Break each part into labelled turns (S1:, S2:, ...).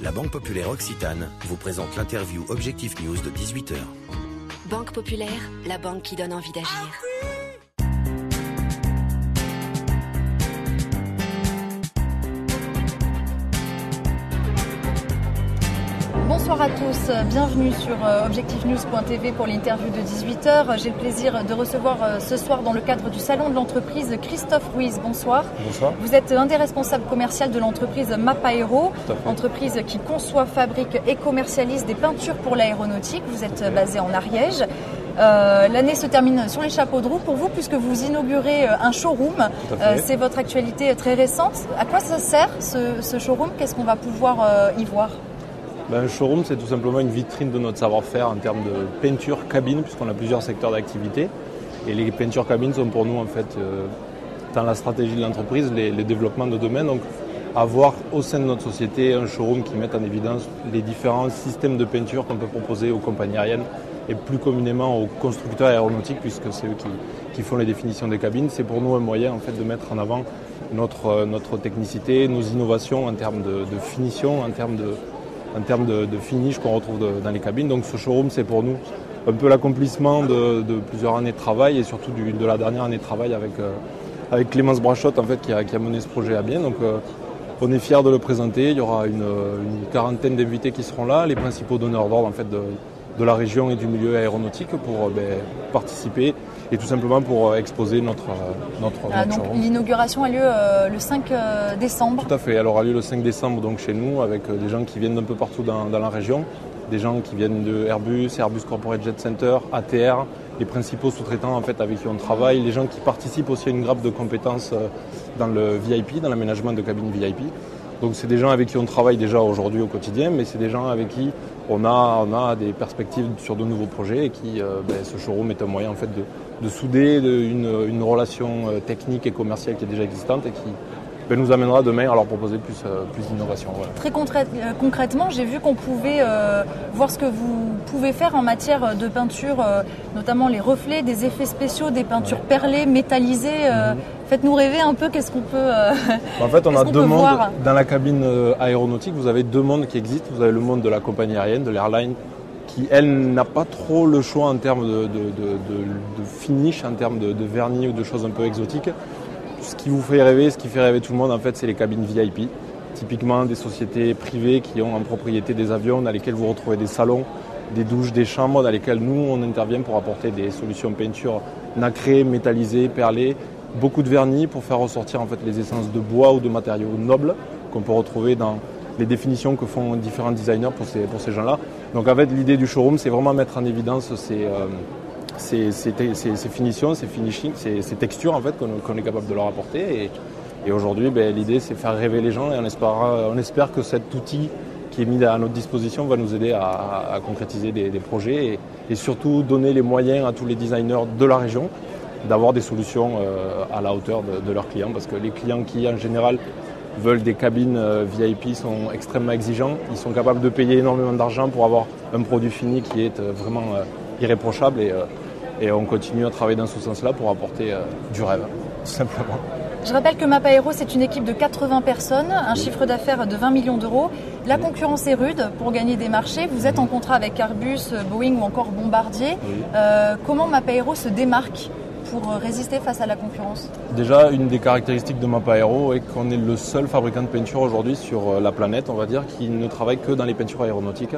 S1: La Banque Populaire Occitane vous présente l'interview Objectif News de 18h.
S2: Banque Populaire, la banque qui donne envie d'agir.
S3: Bonsoir à tous, bienvenue sur objectifnews.tv pour l'interview de 18h. J'ai le plaisir de recevoir ce soir dans le cadre du Salon de l'entreprise Christophe Ruiz. Bonsoir.
S4: Bonsoir.
S3: Vous êtes un des responsables commerciaux de l'entreprise Mapaero, entreprise qui conçoit, fabrique et commercialise des peintures pour l'aéronautique. Vous êtes basé en Ariège. L'année se termine sur les chapeaux de roue pour vous puisque vous inaugurez un showroom. C'est votre actualité très récente. À quoi ça sert ce showroom? Qu'est-ce qu'on va pouvoir y voir?
S4: Un showroom, c'est tout simplement une vitrine de notre savoir-faire en termes de peinture cabine, puisqu'on a plusieurs secteurs d'activité. Et les peintures cabines sont pour nous, en fait, dans la stratégie de l'entreprise, les développements de domaine. Donc, avoir au sein de notre société un showroom qui mette en évidence les différents systèmes de peinture qu'on peut proposer aux compagnies aériennes et plus communément aux constructeurs aéronautiques, puisque c'est eux qui font les définitions des cabines. C'est pour nous un moyen, en fait, de mettre en avant notre technicité, nos innovations en termes de finition, en termes de finish qu'on retrouve dans les cabines. Donc ce showroom, c'est pour nous un peu l'accomplissement de plusieurs années de travail et surtout de la dernière année de travail avec Clémence Brachotte, en fait, qui a mené ce projet à bien. Donc on est fiers de le présenter. Il y aura une quarantaine d'invités qui seront là, les principaux donneurs d'ordre, en fait, de la région et du milieu aéronautique pour participer et tout simplement pour exposer notre
S3: donc
S4: showroom.
S3: L'inauguration a lieu le 5 décembre.
S4: Tout à fait, elle aura lieu le 5 décembre donc chez nous avec des gens qui viennent d'un peu partout dans la région, des gens qui viennent de Airbus Corporate Jet Center, ATR, les principaux sous-traitants, en fait, avec qui on travaille, les gens qui participent aussi à une grappe de compétences dans le VIP, dans l'aménagement de cabines VIP. Donc c'est des gens avec qui on travaille déjà aujourd'hui au quotidien, mais c'est des gens avec qui on a des perspectives sur de nouveaux projets et qui, ce showroom est un moyen, en fait, de souder une relation technique et commerciale qui est déjà existante et qui nous amènera demain à leur proposer plus d'innovation. Voilà.
S3: Très concrètement, j'ai vu qu'on pouvait voir ce que vous pouvez faire en matière de peinture, notamment les reflets, des effets spéciaux, des peintures perlées, métallisées. Faites-nous rêver un peu, qu'est-ce qu'on peut
S4: En fait, on a deux mondes.
S3: Voir
S4: dans la cabine aéronautique, vous avez deux mondes qui existent. Vous avez le monde de la compagnie aérienne, de l'airline, qui, elle, n'a pas trop le choix en termes de finish, en termes de vernis ou de choses un peu exotiques. Ce qui vous fait rêver, ce qui fait rêver tout le monde, en fait, c'est les cabines VIP. Typiquement des sociétés privées qui ont en propriété des avions dans lesquels vous retrouvez des salons, des douches, des chambres dans lesquelles nous, on intervient pour apporter des solutions peinture nacrées, métallisées, perlées, beaucoup de vernis pour faire ressortir, en fait, les essences de bois ou de matériaux nobles qu'on peut retrouver dans les définitions que font différents designers pour ces gens-là. Donc en fait, l'idée du showroom, c'est vraiment mettre en évidence ces finitions, ces finishing, ces textures, en fait, qu'on est capable de leur apporter. Et aujourd'hui, l'idée, c'est faire rêver les gens et on espère que cet outil qui est mis à notre disposition va nous aider à concrétiser des projets et surtout donner les moyens à tous les designers de la région d'avoir des solutions à la hauteur de leurs clients, parce que les clients qui, en général, veulent des cabines VIP sont extrêmement exigeants. Ils sont capables de payer énormément d'argent pour avoir un produit fini qui est vraiment irréprochable et on continue à travailler dans ce sens-là pour apporter du rêve, tout simplement.
S3: Je rappelle que Mapaero, c'est une équipe de 80 personnes, un chiffre d'affaires de 20 millions d'euros. La concurrence est rude pour gagner des marchés. Vous êtes en contrat avec Airbus, Boeing ou encore Bombardier. Comment Mapaero se démarque pour résister face à la concurrence? Déjà,
S4: une des caractéristiques de Mapaero est qu'on est le seul fabricant de peinture aujourd'hui sur la planète, on va dire, qui ne travaille que dans les peintures aéronautiques.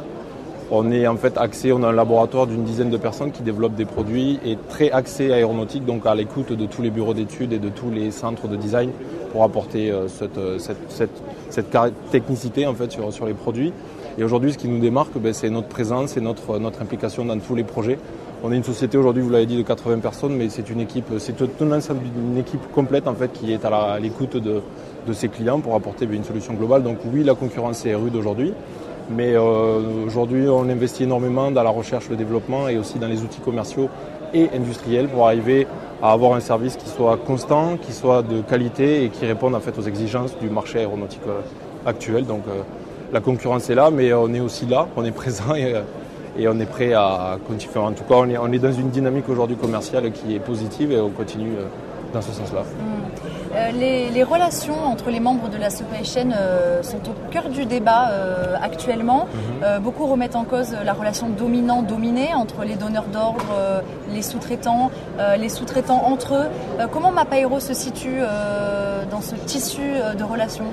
S4: On est en fait axé, on a un laboratoire d'une dizaine de personnes qui développent des produits et très axé aéronautique, donc à l'écoute de tous les bureaux d'études et de tous les centres de design pour apporter cette technicité, en fait, sur les produits. Et aujourd'hui, ce qui nous démarque, c'est notre présence et notre implication dans tous les projets. On est une société aujourd'hui, vous l'avez dit, de 80 personnes, mais c'est une équipe, une équipe complète, en fait, qui est à l'écoute de ses clients pour apporter une solution globale. Donc oui, la concurrence est rude aujourd'hui. Mais aujourd'hui, on investit énormément dans la recherche, le développement et aussi dans les outils commerciaux et industriels pour arriver à avoir un service qui soit constant, qui soit de qualité et qui réponde, en fait, aux exigences du marché aéronautique actuel. Donc la concurrence est là, mais on est aussi là, on est présent et on est prêt à continuer. En tout cas, on est dans une dynamique aujourd'hui commerciale qui est positive et on continue dans ce sens-là.
S3: Les relations entre les membres de la supply chain sont au cœur du débat actuellement. Beaucoup remettent en cause la relation dominant-dominé entre les donneurs d'ordre, les sous-traitants entre eux. Comment Mapaero se situe dans ce tissu de relations ?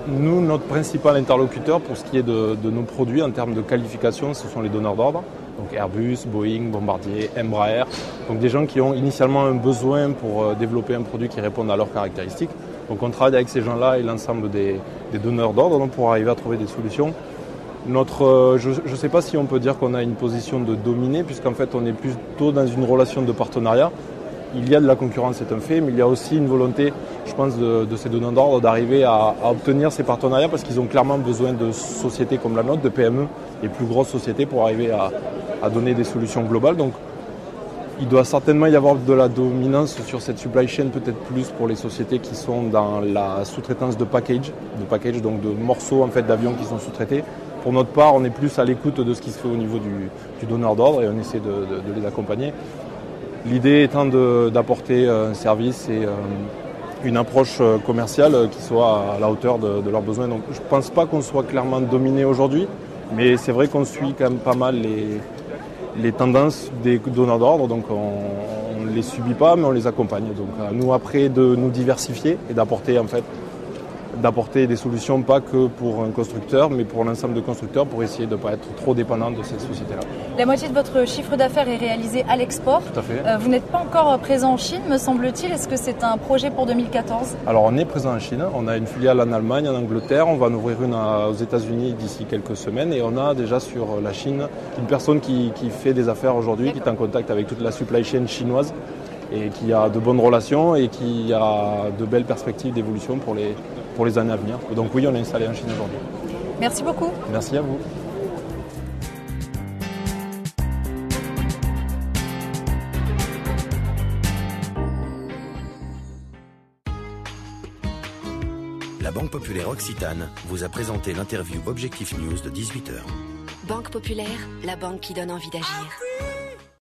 S4: Nous, notre principal interlocuteur pour ce qui est de nos produits en termes de qualification, ce sont les donneurs d'ordre. Donc Airbus, Boeing, Bombardier, Embraer. Donc des gens qui ont initialement un besoin pour développer un produit qui réponde à leurs caractéristiques. Donc on travaille avec ces gens-là et l'ensemble des donneurs d'ordre pour arriver à trouver des solutions. Je ne sais pas si on peut dire qu'on a une position de dominé, puisqu'en fait on est plutôt dans une relation de partenariat. Il y a de la concurrence, c'est un fait, mais il y a aussi une volonté, je pense, de ces donneurs d'ordre d'arriver à obtenir ces partenariats parce qu'ils ont clairement besoin de sociétés comme la nôtre, de PME et plus grosses sociétés pour arriver à donner des solutions globales. Donc il doit certainement y avoir de la dominance sur cette supply chain, peut-être plus pour les sociétés qui sont dans la sous-traitance de package, donc de morceaux en fait, d'avions qui sont sous-traités. Pour notre part, on est plus à l'écoute de ce qui se fait au niveau du donneur d'ordre et on essaie de les accompagner. L'idée étant d'apporter un service et une approche commerciale qui soit à la hauteur de leurs besoins. Donc je ne pense pas qu'on soit clairement dominé aujourd'hui, mais c'est vrai qu'on suit quand même pas mal les tendances des donneurs d'ordre, donc on ne les subit pas, mais on les accompagne. Donc à nous après de nous diversifier et d'apporter des solutions pas que pour un constructeur, mais pour l'ensemble de constructeurs pour essayer de ne pas être trop dépendant de cette société-là.
S3: La moitié de votre chiffre d'affaires est réalisé à l'export.
S4: Tout à fait.
S3: Vous n'êtes pas encore présent en Chine, me semble-t-il. Est-ce que c'est un projet pour 2014 ?
S4: Alors on est présent en Chine, on a une filiale en Allemagne, en Angleterre, on va en ouvrir une aux États-Unis d'ici quelques semaines et on a déjà sur la Chine une personne qui fait des affaires aujourd'hui, qui est en contact avec toute la supply chain chinoise et qui a de bonnes relations et qui a de belles perspectives d'évolution pour les années à venir. Donc oui, on est installé en Chine aujourd'hui.
S3: Merci beaucoup.
S4: Merci à vous.
S1: La Banque Populaire Occitane vous a présenté l'interview Objectif News de 18h.
S2: Banque Populaire, la banque qui donne envie d'agir.